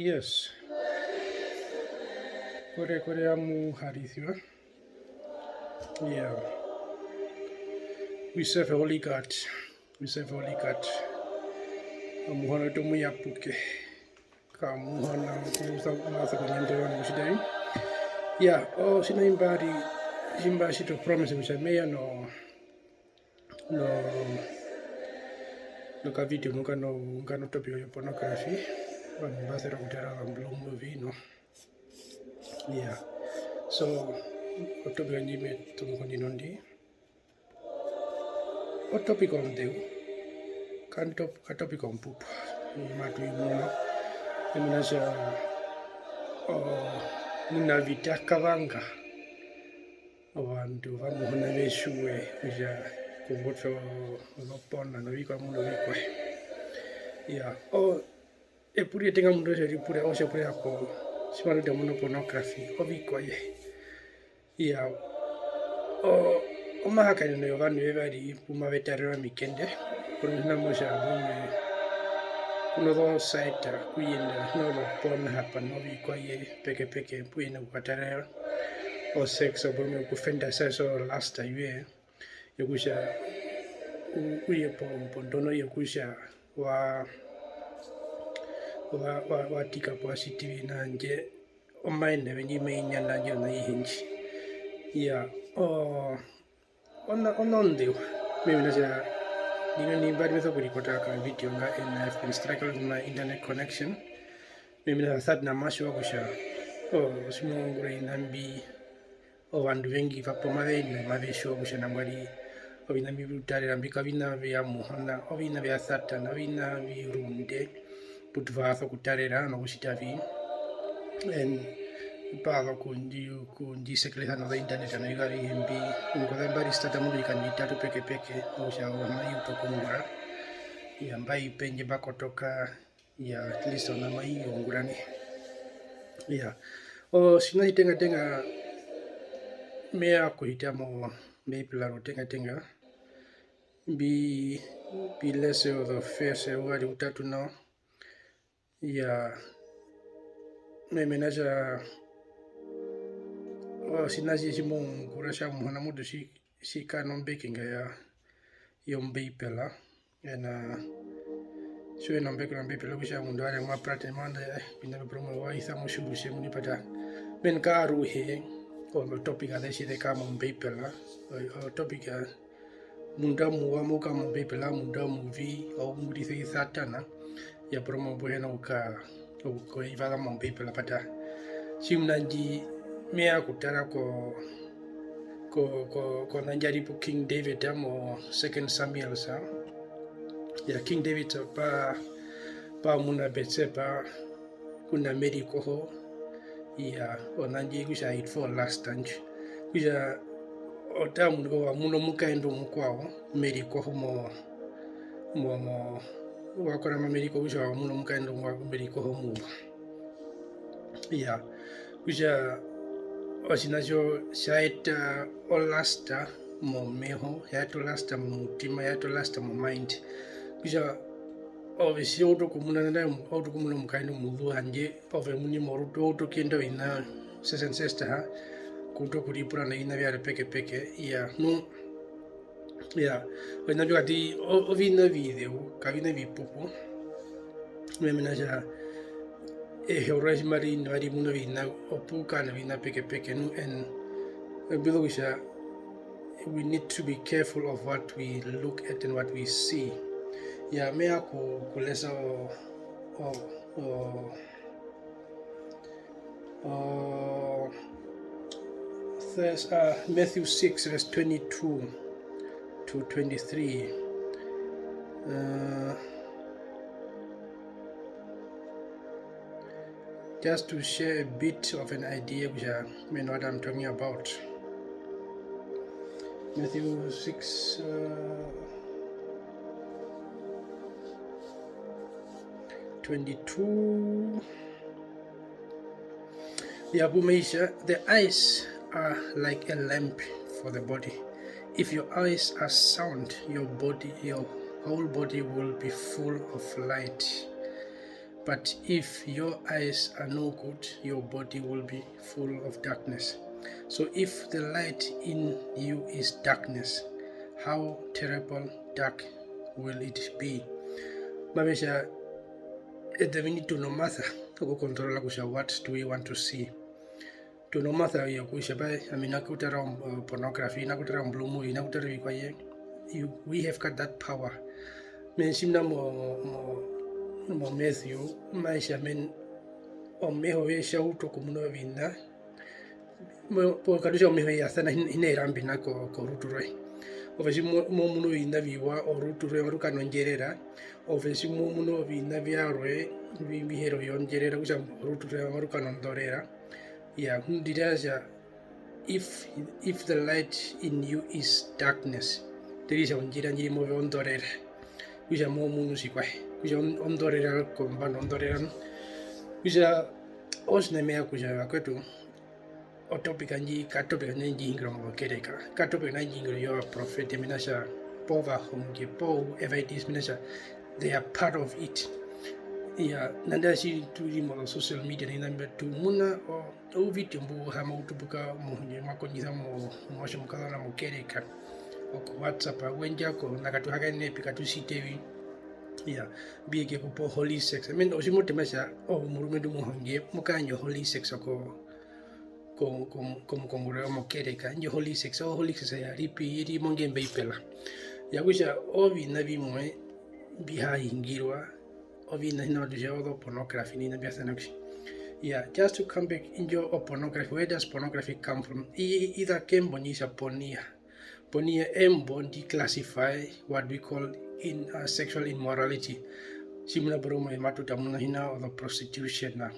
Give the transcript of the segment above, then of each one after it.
Yes, kore amuharithiwa. Yeah, we serve a holy God. We serve a holy God. Amuhana tomu yapuke. Kamuhana kumasa kunyandera mushidai. Yeah, sina imbari imbashi to promise which I may no ka video no kano topic yo pornography. But basera kutera blue movie no. Yeah. So topic njime tumukondi nondi. O topic on deu. Ka topic on poop. Matu imuno. Eminasha nina vita kavanga. Abantu vamuhona veshuwe kuja kuvotwa lopona no vikwa muno vikwa. Yeah. Epuri tenga mundo se ripuri o se puri ako. Simano de muno pornography o vikwa ye. Yeah. Mahaka no yovanu evari puma vetarera mikende. Kuna mosha bume kuno do site kuyenda no lopona hapa no vikwa ye peke puina kukatarera. O sex o bume kufenda sasa last year. Yokusha uye pondono yokusha wa tika po CCTV na nje omaende venye meinyanda nje na ihinji ya ononde mimi naja ni bad with kuripota ka video nga and I've been struggling with my internet connection mimi na third na masho kusha simongure nambi vandu vengi vapoma na mavesho kusha nambari ovina vivutarira mbika vina vya muhona ovina vya satana ovina virunde putu vatho kutarira no kushita vi and pava kundi sekeleza no internet no igari mbi ngoza mbari stata mundu ikanitatu peke osha mai utokungura ya mbai penje bakotoka ya at least ona mai ongurani ya sina itenga mea kuhitamo meipilaro tenga bi lese o the face wari utatu no ya memenaja sinaji simon kurasha muhana mudu si kanon baking ya yombeipela ena sio na mbepela kusha mundu ale mwa prate manda bina promo wa isa mushubu shemu nipata ben karu he o topic ade si de kama mbepela o topic mundamu wa muka mbepela mundamu vi o muri se satana ya promo buena uka ko ivada mbepela pata simnanji mea kutara ko nanjaribu King David amo 2 Samuel sa ya King David pa muna betse pa kuna meri koho ya onanji kusha it for last time kusha otamu ngo wa muno mukaendo mukwao meri koho mo wakora meri koho kusha wa muno mukaendo mwa meri koho mu ya kusha osinajo shaita olasta mo meho yato lasta mo mutima yato lasta mo mind kusha ovisi auto kumuna na auto kumuna mukaino mulu anje ove muni moruto auto kendo ina sesen sesta ha kuto kuripura na ina vya peke ya no ya wena jo ati ovina video kavina vipupu memena ja heurasi mari muno vina opuka na vina peke no and bilogisha we need to be careful of what we look at and what we see ya mea kulesa Matthew 6 verse 22 to 23 just to share a bit of an idea which I mean what I'm talking about. Matthew 6 22 the eyes are like a lamp for the body. If your eyes are sound, your whole body will be full of light. But if your eyes are no good, your body will be full of darkness. So if the light in you is darkness, how terrible dark will it be? Mabesha, we need to know matter to control what do we want to see. To know matter ya kusha ba amina kutara pornography na kutara blue movie na kutara bikwaye. We have got that power. Men simna mo Matthew maisha men o meho we shau to kumuno vinda po kadusha o meho ya sana hine rambi na ko ruturoi ofesi mo muno vinda viwa o ruturoi ruka no njerera ofesi mo muno vinda viarwe bihero yon njerera kusa ruturoi ruka no ndorera ya hundirasha if the light in you is darkness terisa onjira njiri mo ondorera kusa mo muno sikwa kusa ondorera ko mbano ondorera kusa osnemea kusa kwetu o topic anji ka topic anji ingro mo kereka ka topic anji ingro yo prophet minasha pova honge po evitis minasha they are part of it ya nanda si tuli mo social media ni namba tu muna o video mbu hama utubuka mo nye makonyisa mo shom kala na mo kereka o ko WhatsApp wenja ko nakatu hakane pikatu sitewi ya biege ko po holy sex men o simo temasa o murumedu mo honge mo kanyo holy sex ko como mo kereka njo holy sex ya ripi iri mongembe ipela ya kusha ovi na bimwe biha ingirwa ovi na hina duje odo pornography ni na biasa na kushi yeah, just to come back in your pornography. Where does pornography come from? Either came bonisha ponia embo declassify what we call in sexual immorality. Simula broma matuta muna hina or the prostitution na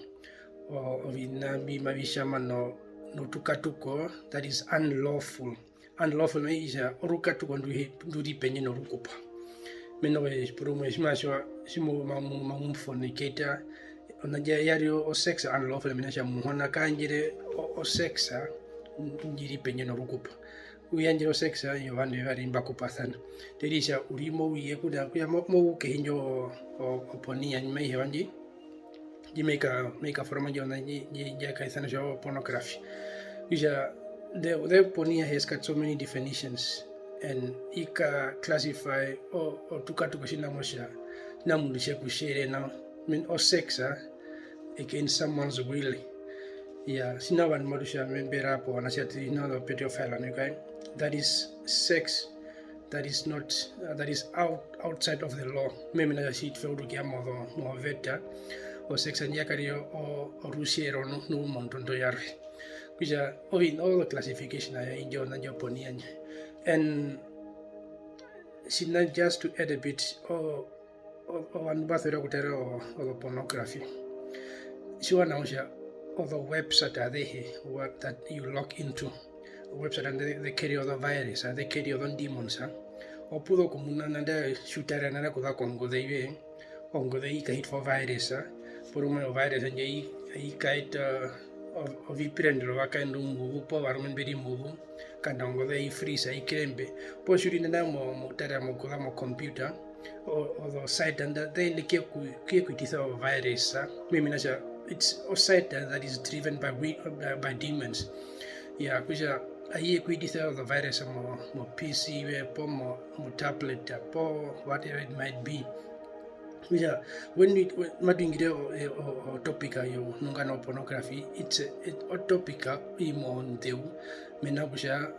or vina bi mavishama no tukatuko that is unlawful. Unlawful means orukatuko nduri penye no rukupa. Meno we broma ismasho simu mamu fornicator onaja yario o sex unlawful means muhona kanjire o sexa njiri penye no rukupa. Uyanje o sexa yo vandu vari mbakupa sana. Terisha urimo uye kuda kuya mo ke hinjo o ponia nyime hewanji. You make a form of pornography. The pornography has got so many definitions, and it can classify or tukatukushina mosha namundishe kushere na mean or sex against someone's will. Yeah, sinawan modusha membera po anashati na pedophile okay. That is sex that is not that is outside of the law. Mimi na shit fe udukiamo mo veta o sex anjakari o Otjiherero no montondo yare kuja in all the classification I enjoy na Japonian and she not just to add a bit o anbathero kutero o pornography she wana osha o the website are they what that you log into a website and they carry all the virus they carry all the demons o pudo komuna nanda shootera nana kuda kongo deive ongo dei ka hit for virus por uma virus anje I kait of iprendro vakando muvu po varmen beri muvu kanda ongo dei freeze I krembe po shuri nana mo tara mo kula mo computer o the site and they like ku tisa virus mimi nasha it's a site that is driven by demons yeah kuja aye ku tisa the virus mo PC we po mo tablet po whatever it might be. Yeah, when we madingire o topic yo nungano pornography it's a topic imon deu menabusha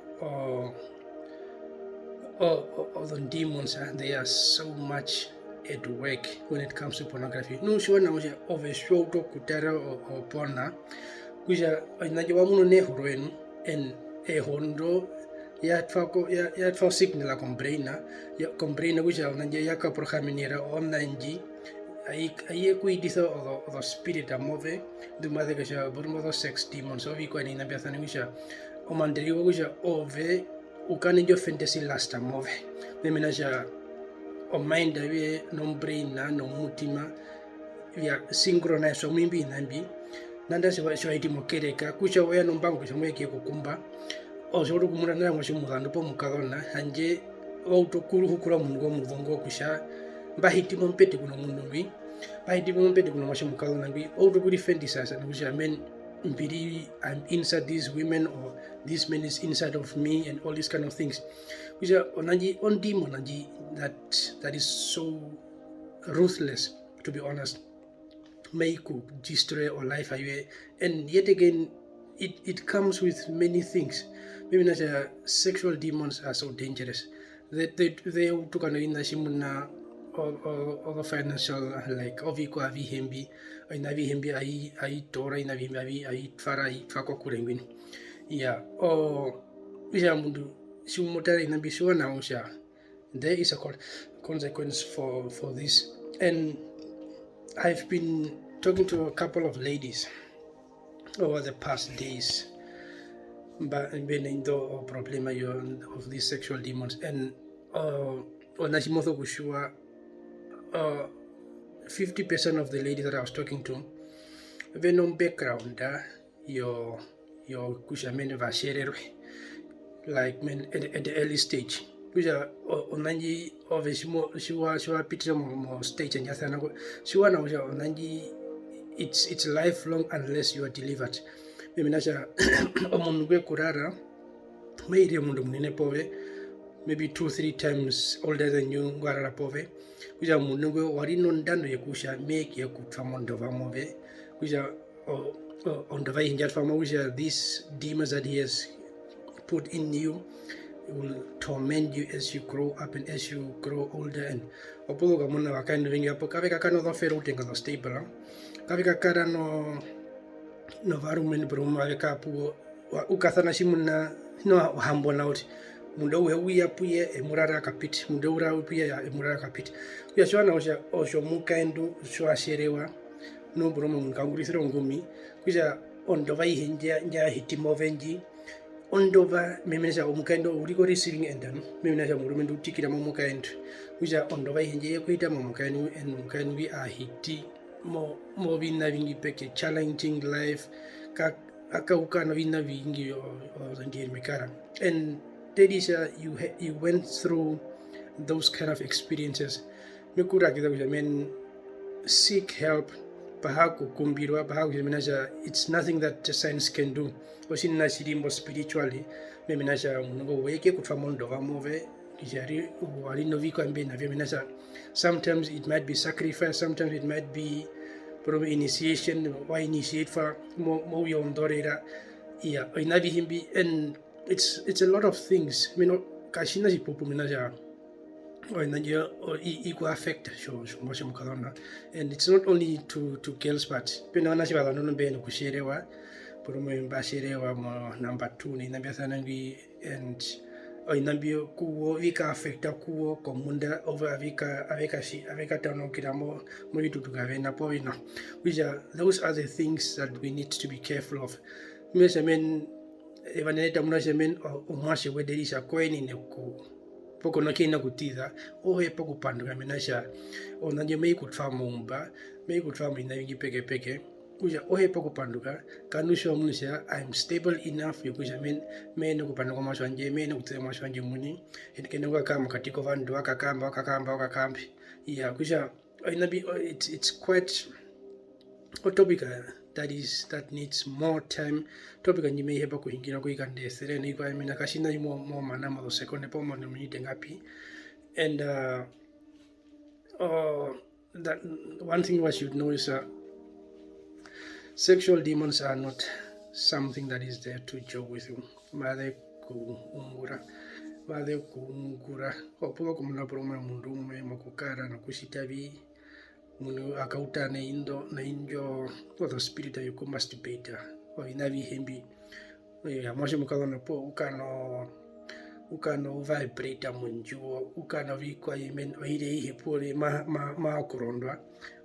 the demons they are so much at work when it comes to pornography no sure na uja over show to kutara o porna kuja inajiwa muno ne huroenu en hondo ya tfako signal la comprena kuja unanje yaka programinera online ai kuidisa o the spirit amove du madhe kasha burmo the sex demons ovi kwa ni nabia thani kuja o manderi kuja ove ukane jo fantasy last amove memenasha o mind awe no brain na no mutima via synchronize o mimbi nambi nanda se iti mokereka kuja oya no mbango se mweke kukumba o soro kumuna na ngosho mudando po mukadona anje auto kuru hukura mungo mudongo kusha mbahiti mompete kuno munumbi I didn't pay the Gulamashi Mukal and we all the good fantasize and which I mean I'm inside these women or this man is inside of me and all these kind of things. Which are on demon that is so ruthless, to be honest. May could destroy our life away. And yet again it comes with many things. Maybe not sexual demons are so dangerous. They took an in the Shimuna or financial like oviko avi hembi inavi hembi ai tora inavi avi ai fara ai fako kurengwin yeah or isha mundu shumotara inabi sure now sha there is a consequence for this. And I've been talking to a couple of ladies over the past days but benendo problema of these sexual demons and onashimoto kushua 50% of the ladies that I was talking to, they no background, your kushamene vashererwe, like men at the early stage. Kuja onanji oveshimo shiwa picture mo stage and yathana shiwa na uja onanji it's lifelong unless you are delivered. Mimi nasha omunwe kurara meiri mundu munene pove maybe 2-3 times older than you ngwarara pove kuja munungwe warino ndando yekusha make yakutwa mondova move kuja ondova injat fama kuja these demons that he has put in you will torment you as you grow up and as you grow older. And opolo kamuna wakaino vingi apo kaveka kano the fero tenga the stable kaveka kara no varumen broma veka pu ukathana shimuna no hambo out muda uya puye emurara kapit muda ura puye emurara kapit ya shwana osho mukaendu shwa sherewa no broma munkangurisiro ngumi kuja ondova ihinja nya hitimovenji ondova memenesha omukaendo uriko receiving endano memenesha murumendu tikira mu mukaendo kuja ondova ihinja yekuita mu mukaenu en mukaenu wi ahiti mo bina vingi peke challenging life aka ukano vina vingi o ndiye mekara. And Tedisha, you went through those kind of experiences. Seek help. It's nothing that science can do. Spiritually, sometimes it might be sacrifice, sometimes it might be initiation. Why initiate for more yeah, and it's a lot of things. Kashina jipupu minaja or equal affect and it's not only to girls but penana shiva no beno kusherewa promo basherewa mo number 2 ni nambia sanangi and inambio kuo vika affecta kuo komunda over avika tano kiramo mo vitutugavena povina which are those are the things that we need to be careful of. Evaneta munashemen umashe wederisha kweni neku poko nakina kutiza ohe poko pandu kamenasha onanje mei kutfamu umba mei kutfamu inavingi peke kuja ohe poko panduka kanusho munusha I'm stable enough yokusha men kupanduka maswanje men kutse maswanje muni ekenenga kama katiko vandu wakakambi yeah kusha inabi it's quite a topic that needs more time. Topic and you may have a quick and serene kashina more manama the second pomo meeting happy. And that one thing we should know is sexual demons are not something that is there to joke with you. Made kuungura opolo kumuna proma mundume mokukara na kushitavi munu akauta na injo for the spirit you come masturbate or inavi hembi ya moshe mukalo na po ukano vibrate munjuo ukano vikwa yemen oire ihe pore ma kurondwa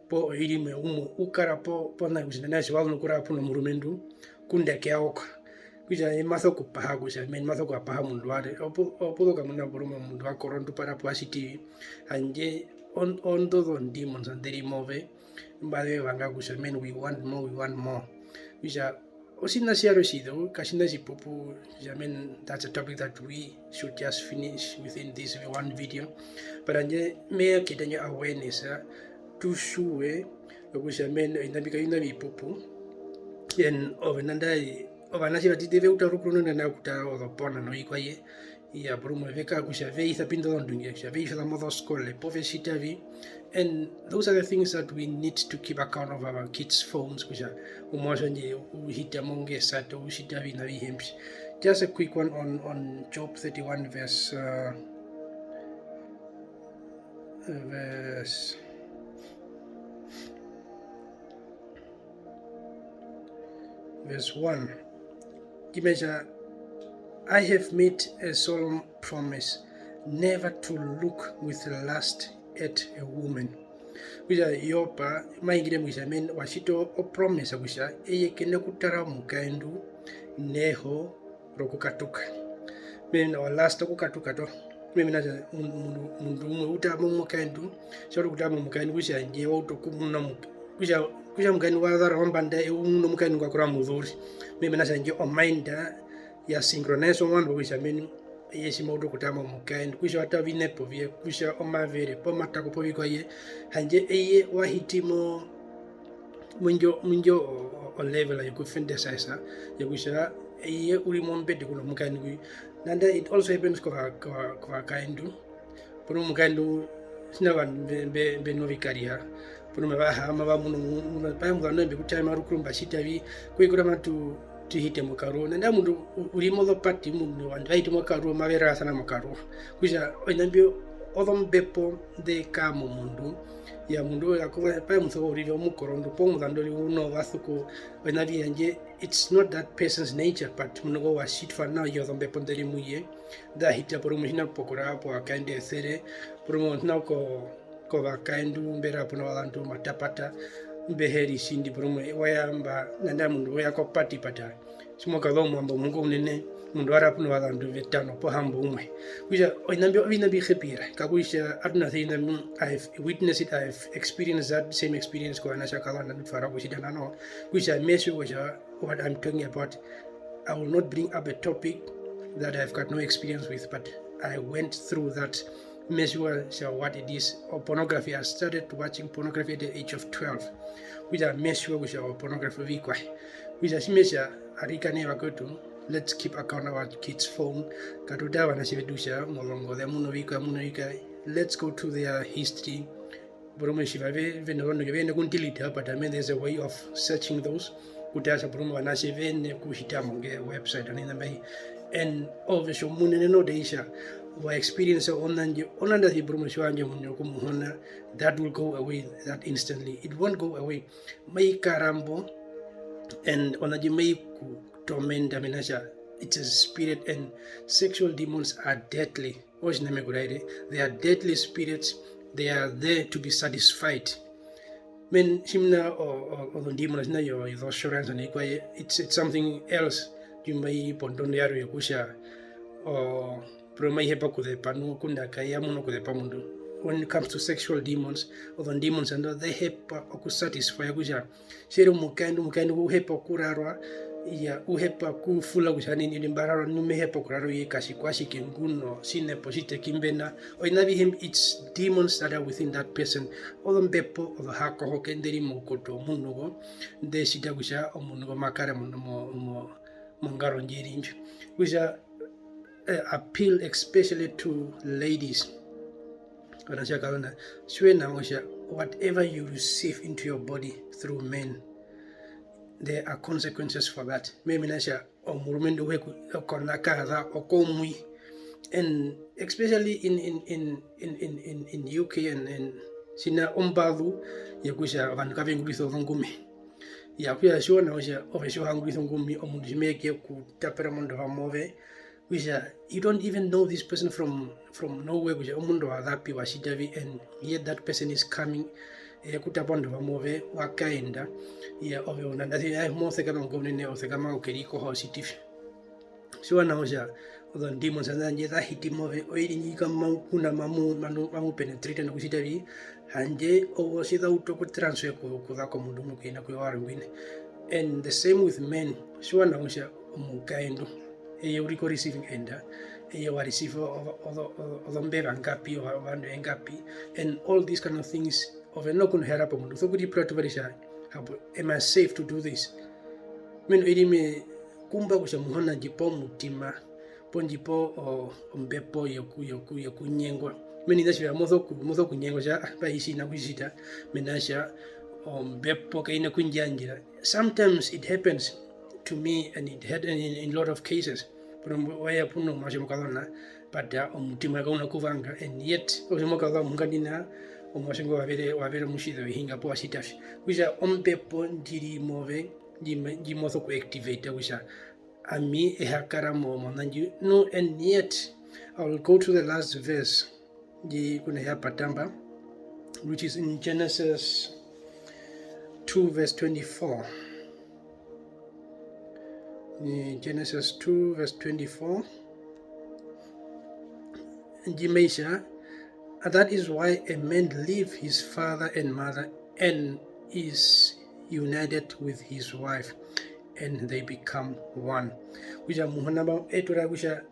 po oiri me ukara po na kujina shwalu nukura po no murumendu kunde keaoka kuja emaso kupaha kuja men maso kupaha mundu ade opo kamuna buruma mundu akorondu para pasiti anje on those demons and they remove mbale wanga kusha men we want more which are osina siaro sido kashina sipupu jamen that's a topic that we should just finish within this one video but anje me kitanya awareness to show yokusha men inabika ina vipupu yen ovenandai ovanashi vatite veutarukuno na kuta odopona no ikwaye ya brumo veka kusha veitha pindo ondunge kusha veitha the mother school le poveshita vi. And those are the things that we need to keep account of our kids' phones kusha umwashanje uhita monge sato ushita vi na vihempi. Just a quick one on Job 31 verse 1. Kimesha, I have made a solemn promise never to look with lust at a woman. Kusha yopa maingire mwisha men washito o promise kusha eye kene kutara mukaendu neho rokukatuka. Men o last kukatuka to. Mimi naja mundu umwe utama mukaendu shoro kutama mukaendu kusha nje auto kumuna kusha mukani wadhara wambanda uno mukani kwakura mudhuri. Mimi naja nje o minda ya synchronize wambo kusha menu yesi maudo kutama mukaendu kusha wata vinepo vye kusha omavere po matako po vikoye hanje eye wahitimo munjo o level ya kufende sasa ya kusha eye uri mombede kuno mukani nanda it also happens kwa kaendu puno mukaendu sina van be novikaria puno mabaha mabamuno pa mugano be kutama rukurumba shitavi kwikura matu tuhite mukaro nanda mundu uri modo pati mundu wandaite mukaro mavera sana mukaro kusha onambio odhombepo de kamo mundu ya mundu yakuva pa mutho uri mukorondo po mudandoli uno vasuko wenavi anje. It's not that person's nature, but munogo wa shit for now yo dhombepo ndeli muye da hita por muhina pokora po akaende sere por mo na ko vakaendu mbera po nalandu matapata mbeheri shindi por mo wayamba nanda mundu wayako pati pata simoka dhomo ambo mungu nene mundu arapu no walandu vetano po hambo umwe kuja oinambio vinabi khepira kakuisha aduna thina I've witnessed it, I've experienced that same experience kwa nasha kalanda nufara kushida nano kuja mesu kuja what I'm talking about. I will not bring up a topic that I've got no experience with, but I went through that measure what it is or pornography. I started watching pornography at the age of 12 which I measure which our pornography which I measure arika never go to. Let's keep account of our kids' phone. Let's go to their history. But I mean, there's a way of searching those. Website and obviously no deisha wa experience that will go away that instantly. It won't go away. May karambo and torment it's a spirit, and sexual demons are deadly. They are deadly spirits. They are there to be satisfied. Men himna or the demons na your assurance and it's something else. You may pondon yaro yakusha or promai hepa kude panu kunda kaya muno kude pamundu. When it comes to sexual demons or the demons and they hepa okusatisfy yakusha shero mukandu hepa kurarwa ya uhepa kufula kushani ni mbararo numehepa kuraro ye kashikwashi kinguno sine posite kimbena oinavi him it's demons that are within that person odombepo odhako hokenderi mokoto munugo de shita kusha omunugo makara munumo mongaro njerinjo kusha appeal especially to ladies wanashaka shwena kusha whatever you receive into your body through men, there are consequences for that. Maybe nasha omurumendo weku konakaza okomui, and especially in UK and sina ombadu yakusha vankavi ngulitho ngumi yakuya shona osha ovesho ngulitho ngumi omudimeke ku tapera mondo hamove wisha you don't even know this person from nowhere wisha omundo adapi washitavi, and yet that person is coming kutapondo vamove wakaenda ya oveona ndati ai mose kama ngomne ose kama ukeriko hositif siwa naosha the demons and then yetha hitimove oiri nyika kuna mamu penetrate na kusitavi hanje owo sida utoko transfer kuza komundu mukina kwa warwine. And the same with men, siwa naosha mukaendo eye uriko receiving enda eye wa receive odombeva ngapi o vandu ngapi, and all these kind of things no kun hera pa mundu so kuti prato varisha am I safe to do this meno irime kumba kusha muhona jipo mutima ponjipo ombepo yokunyengwa meni ndashira mozo kunyengwa cha paishi na kushita menasha ombepo kaina kunjanjira. Sometimes it happens to me and it had in a lot of cases but waya puno masho mukadona pada omutima kauna kuvanga and yet osimokadwa mungandina omashingo wavere mushido hinga po asitafi wisha ombepo ndiri move jimoso ku activate wisha ami ehakara momo nanji no and yet I will go to the last verse ji kuna ya patamba which is in Genesis 2 verse 24. Genesis 2 verse 24 Jimeisha, and that is why a man leave his father and mother and is united with his wife and they become one. Wisha muhanaba etura wisha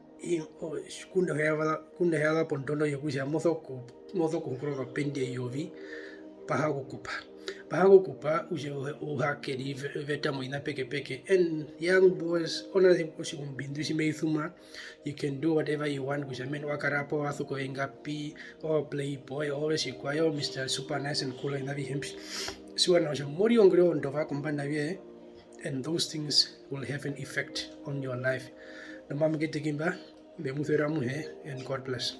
kunda hewa pondono yokusha mozo kukuroka pende yovi pahago kupa uje uhakeri veta moina peke and young boys only kumbindu shimeithuma you can do whatever you want kusha men wakarapo wathuko engapi or playboy or shikwayo Mr. Super Nice and cool in the himps suwana washa mori ongre ondova kumbana vie and those things will have an effect on your life. Namam Getekimba, Bemutheramuhe, and God bless.